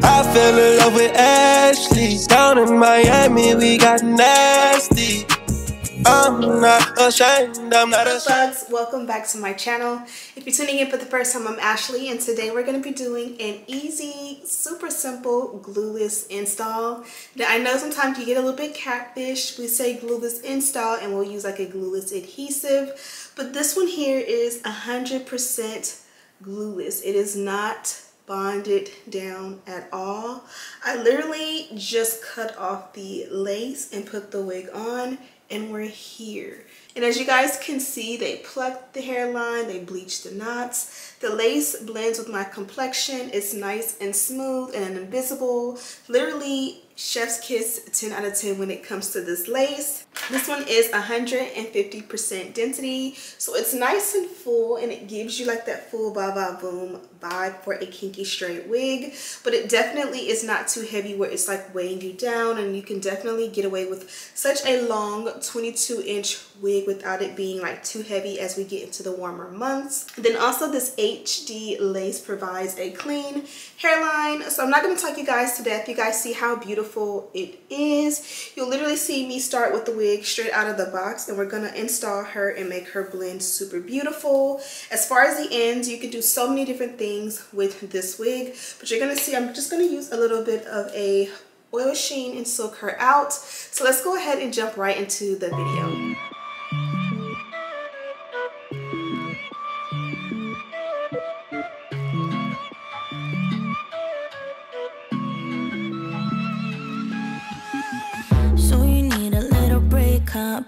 I fell in love with Ashley. Down in Miami, we got nasty. I'm not ashamed, I'm not ashamed. Bugs, welcome back to my channel. If you're tuning in for the first time, I'm Ashley, and today we're going to be doing an easy, super simple glueless install. Now, I know sometimes you get a little bit catfish. We say glueless install and we'll use like a glueless adhesive, but this one here is 100% glueless. It is not bonded down at all. I literally just cut off the lace and put the wig on, and we're here. And as you guys can see, they plucked the hairline, they bleached the knots. The lace blends with my complexion. It's nice and smooth and invisible. Literally chef's kiss, 10 out of 10 when it comes to this lace. This one is 150% density, so it's nice and full, and it gives you like that full ba boom vibe for a kinky straight wig, but it definitely is not too heavy where it's like weighing you down, and you can definitely get away with such a long 22-inch wig without it being like too heavy as we get into the warmer months. Then also this HD lace provides a clean hairline, so I'm not going to talk you guys to death. You guys see how beautiful it is. You'll literally see me start with the wig straight out of the box, and we're going to install her and make her blend super beautiful. As far as the ends, you can do so many different things with this wig, but you're going to see I'm just going to use a little bit of a oil sheen and silk her out. So let's go ahead and jump right into the video.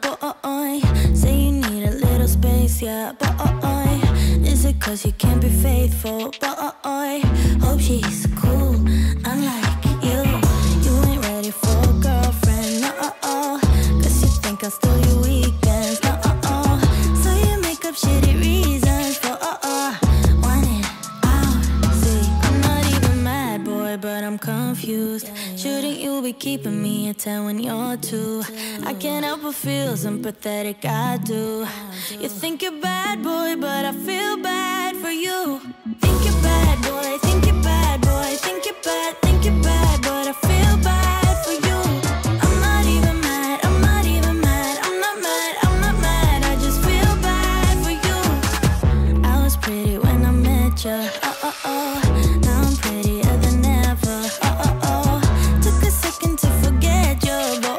Boy, say you need a little space, yeah, boy. Is it cause you can't be faithful, boy? Hope she's cool, unlike you. You ain't ready for a girlfriend, no, cause you think I'll steal your weekends, no, so you make up shitty reasons for, want it out. See, I'm not even mad, boy, but I'm confused. Shouldn't you be keeping me at 10 when you're 2? I can't help but feel sympathetic, I do. You think you're bad, boy, but I feel bad for you. Think you're bad, boy, think you're bad, boy, think you're bad, but I feel bad for you. I'm not even mad, I'm not even mad, I'm not mad, I just feel bad for you. I was pretty when I met you, now I'm prettier than ever, took a second to forget you, boy.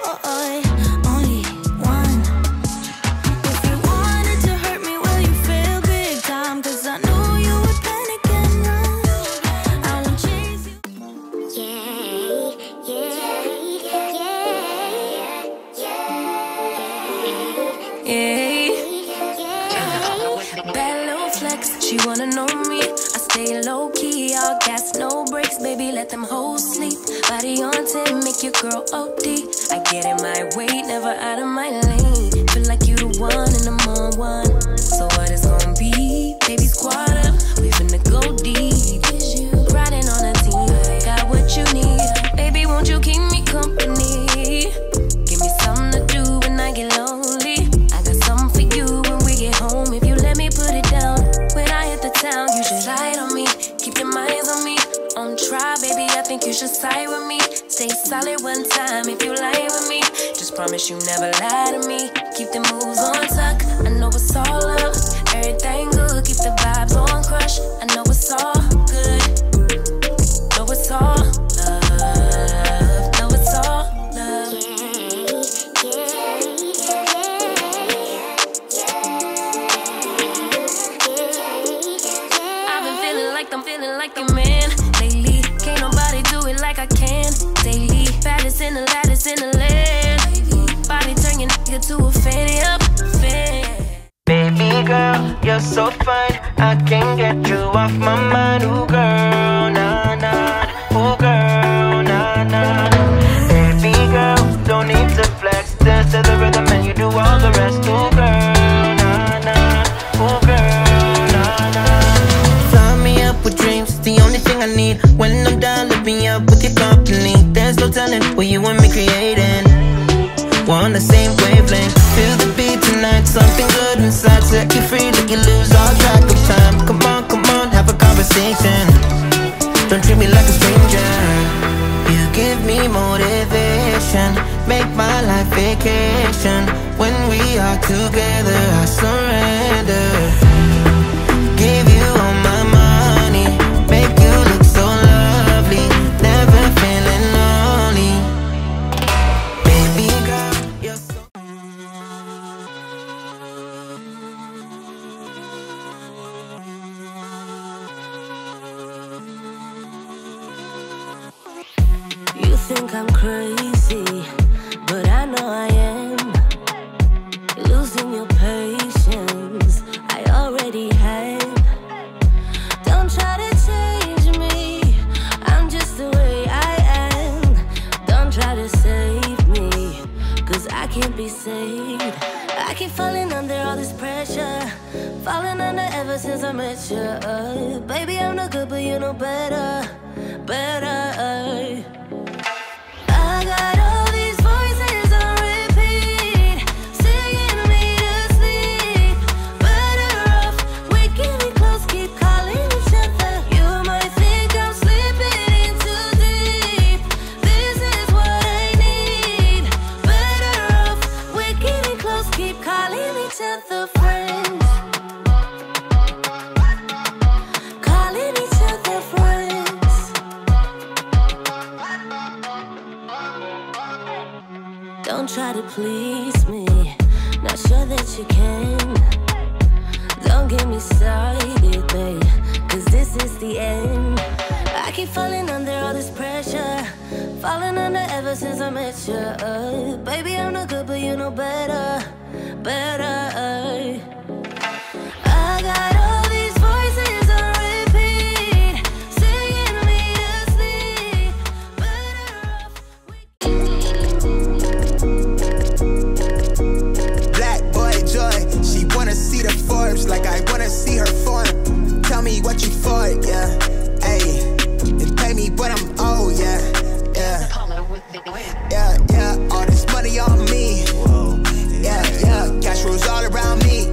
She wanna know me, I stay low-key, all gas, no brakes, baby, let them hoes sleep. Body on 10, make your girl OD. I get in my way, never out of my lane. Feel like you the one and I'm on one. So what it's gonna be? Baby, squad up, we finna go deep. Riding on a team, got what you need. Baby, won't you keep me company? Give me something to do when I get lonely. I got something for you when we get home, if you let me put it down. Town, you should slide on me, keep your minds on me. On try, baby, I think you should side with me. Stay solid one time if you lie with me. Just promise you never lie to me. Keep the moves on tuck, I know it's all up. Everything good, keep the vibes on crush. I know it's all good, know it's all love, know it's all love. I'm feeling like a man lately. Can't nobody do it like I can daily. Baddest in the lattice in the land. Body turn your nigga to a fanny up fan. Baby girl, you're so fine. I can't get you off my mind. Ooh girl, nah nah. Ooh girl, nah nah. Baby girl, don't need to flex. Dance to the rhythm and you do all the rest. Ooh girl, nah nah. Ooh girl, nah nah. Fill me up with dreams, it's the only thing I need. When I'm down, lift me up with your company. There's no telling what you and me creating. We're on the same wavelength. Feel the beat tonight, something good inside. Set you free, let you lose all track of time. Come on, have a conversation. Don't treat me like a stranger. motivation, make my life vacation. When we are together, I surrender. Give you all my money, make you look so lovely, never feeling lonely. Baby girl, you're so You think I'm crazy, but I know I am. Losing your patience, I already have. Don't try to change me, I'm just the way I am. Don't try to save me, cause I can't be saved. I keep falling under all this pressure, falling under ever since I met you. Baby, I'm no good, but you know better, better. I got all these voices on repeat, singing me to sleep. Better off waking me close, keep calling each other. You might think I'm slipping in too deep. This is what I need. Better off waking me close, keep calling each other friends. Calling each other friends. Don't try to please me, not sure that you can. Don't get me started, babe, cause this is the end. I keep falling under all this pressure, falling under ever since I met you. Baby, I'm no good, but you know better, better. I got all these voices on repeat, singing me to sleep. Better off Black boy joy, she wanna see the Forbes like I wanna see her form. Tell me what you for, yeah. Ayy, and pay me what I'm owed, yeah. Yeah, yeah, yeah. All this money on me. Yeah, yeah. Cash rolls all around me.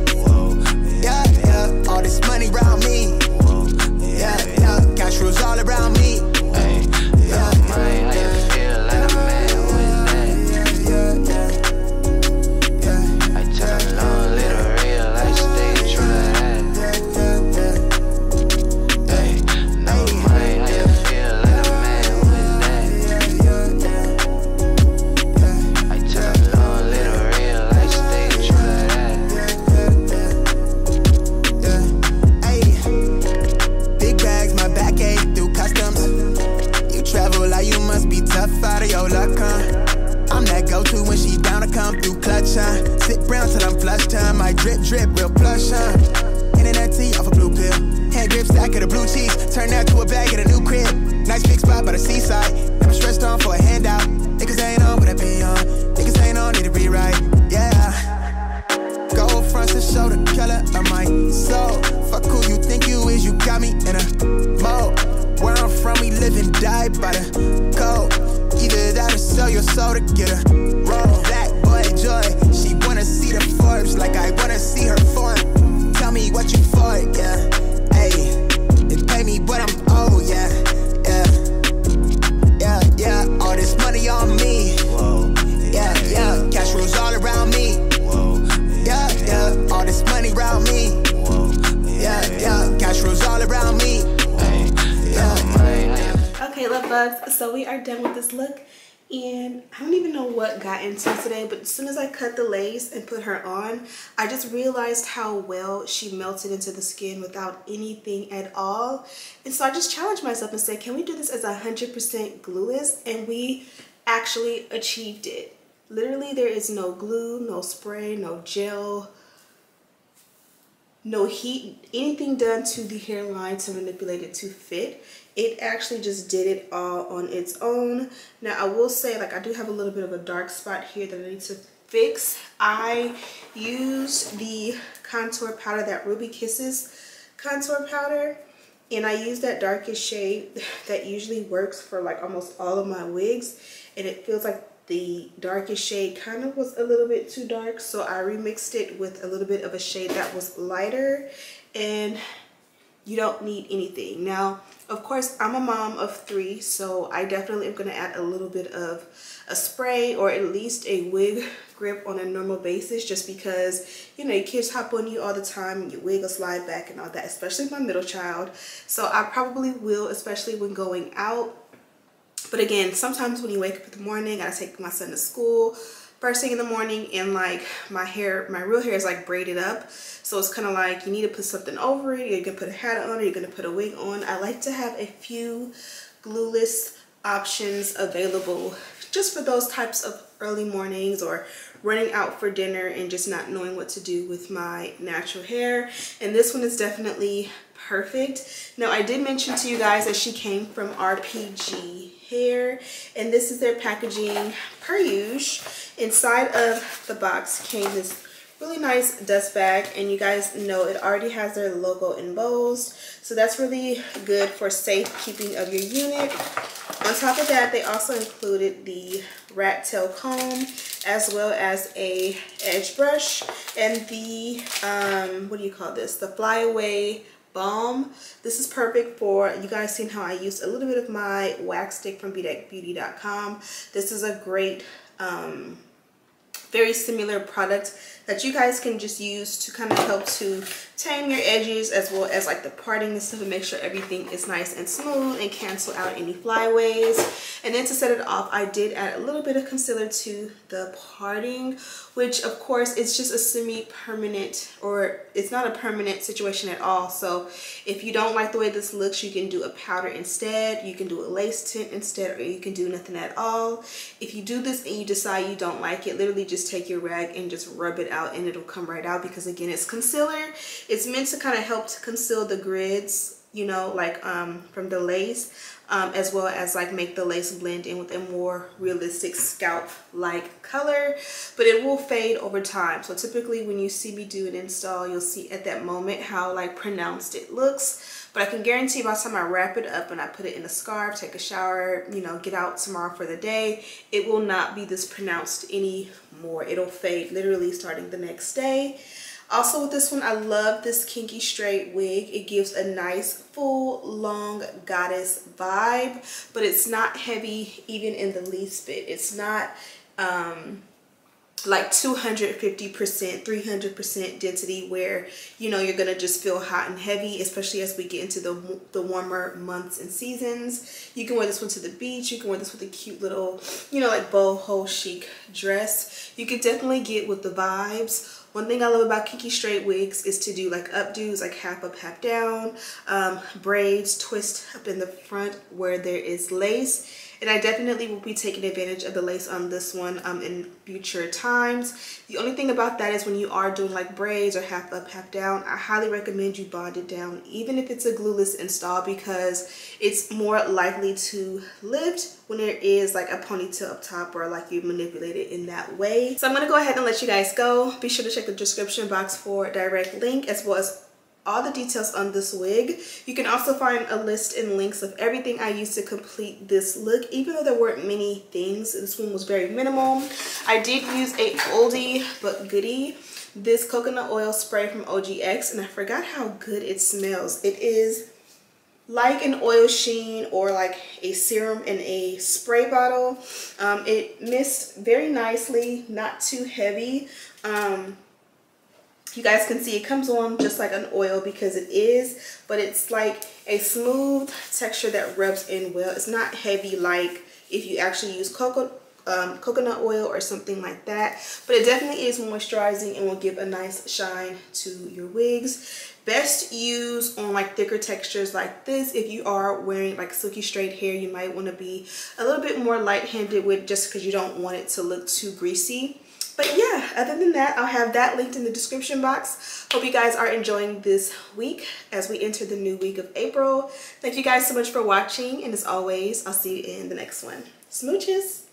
Yeah, yeah. All this money around me. Yeah, yeah. Cash rolls all around me. Yeah, how you feel like a man with that? I took a long little real life, stay true to that. Hey, no mind, how you feel like a man with that? I took a long little real life, stay true to that. Ayy, big bags, my back ache through customs. You travel like you must be tough out of your luck, huh? I'm that go-to when she down to come through clutch, huh? Sit brown till I'm flush time. I drip, drip, real plush, huh? Internet tea off a blue pill. Hand grip stack of the blue cheese. Turn that to a bag at a new crib. Nice big spot by the seaside. Never stressed on for a handout. Niggas ain't on, but I be on. Niggas ain't on, need to rewrite, yeah. Gold fronts to show the color of my soul. Fuck who you think you is, you got me in a mode. Where I'm from, we live and die by the code. Either that or sell your soul to get a roll. Black boy joy, she wanna see the Forbes like I wanna see her form. Tell me what you for, yeah. Ayy, and pay me what I'm owed, yeah. Yeah, yeah, yeah. All this money on me. Yeah, yeah. Cash rolls all around me. Yeah, yeah. All this money around me. Yeah, yeah. Cash rolls all around me. Okay, love bugs, so we are done with this look, and I don't even know what got into today, but as soon as I cut the lace and put her on, I just realized how well she melted into the skin without anything at all. And so I just challenged myself and said, can we do this as 100% glueless? And we actually achieved it. Literally, there is no glue, no spray, no gel, no heat, anything done to the hairline to manipulate it to fit. It actually just did it all on its own. Now, I will say, like, I do have a little bit of a dark spot here that I need to fix. I used the contour powder, that Ruby Kisses contour powder, and I used that darkest shade that usually works for like almost all of my wigs, and it feels like the darkest shade kind of was a little bit too dark, so I remixed it with a little bit of a shade that was lighter, and you don't need anything. Now, of course, I'm a mom of 3, so I definitely am going to add a little bit of a spray or at least a wig grip on a normal basis, just because, you know, your kids hop on you all the time and your wig will slide back and all that, especially my middle child. So I probably will, especially when going out. But again, sometimes when you wake up in the morning, I gotta take my son to school first thing in the morning, and like my real hair is like braided up, so it's kind of like you need to put something over it. You're gonna put a hat on, or you're gonna put a wig on. I like to have a few glueless options available just for those types of early mornings, or running out for dinner and just not knowing what to do with my natural hair. And this one is definitely perfect. Now, I did mention to you guys that she came from RPGHAIR, and this is their packaging per usual. Inside of the box came this really nice dust bag, and you guys know it already has their logo embossed, so that's really good for safe keeping of your unit. On top of that, they also included the rat tail comb, as well as a edge brush, and the what do you call this, the flyaway balm. This is perfect for, you guys seen how I used a little bit of my wax stick from bedeckbeauty.com. This is a great very similar product that you guys can just use to kind of help to tame your edges, as well as like the parting and stuff, and make sure everything is nice and smooth and cancel out any flyaways. And then to set it off, I did add a little bit of concealer to the parting, which of course is just a semi-permanent, or it's not a permanent situation at all. So if you don't like the way this looks, you can do a powder instead, you can do a lace tint instead, or you can do nothing at all. If you do this and you decide you don't like it, literally just take your rag and just rub it out, and it'll come right out, because again, it's concealer. It's meant to kind of help to conceal the grids, you know, like from the lace, as well as like make the lace blend in with a more realistic scalp like color, but it will fade over time. So typically when you see me do an install, you'll see at that moment how like pronounced it looks, but I can guarantee by the time I wrap it up and I put it in a scarf, take a shower, you know, get out tomorrow for the day, it will not be this pronounced anymore. It'll fade literally starting the next day. Also with this one, I love this kinky straight wig. It gives a nice full long goddess vibe, but it's not heavy even in the least bit. It's not like 250%, 300% density where, you know, you're gonna just feel hot and heavy, especially as we get into the warmer months and seasons. You can wear this one to the beach. You can wear this with a cute little, you know, like boho chic dress. You could definitely get with the vibes. One thing I love about kinky straight wigs is to do like updos, like half up, half down, braids, twist up in the front where there is lace. And I definitely will be taking advantage of the lace on this one in future times. The only thing about that is when you are doing like braids or half up, half down, I highly recommend you bond it down, even if it's a glueless install, because it's more likely to lift when there is like a ponytail up top, or like you manipulate it in that way. So I'm gonna go ahead and let you guys go. Be sure to check the description box for a direct link, as well as all the details on this wig. You can also find a list and links of everything I used to complete this look, even though there weren't many things. This one was very minimal. I did use a oldie but goodie, this coconut oil spray from OGX, and I forgot how good it smells. It is like an oil sheen, or like a serum in a spray bottle. It mist very nicely, not too heavy. You guys can see it comes on just like an oil, because it is, but it's like a smooth texture that rubs in well. It's not heavy like if you actually use coconut oil or something like that, but it definitely is moisturizing and will give a nice shine to your wigs. Best use on like thicker textures like this. If you are wearing like silky straight hair, you might want to be a little bit more light-handed with, just because you don't want it to look too greasy. But yeah, other than that, I'll have that linked in the description box. Hope you guys are enjoying this week as we enter the new week of April. Thank you guys so much for watching, and as always, I'll see you in the next one. Smooches!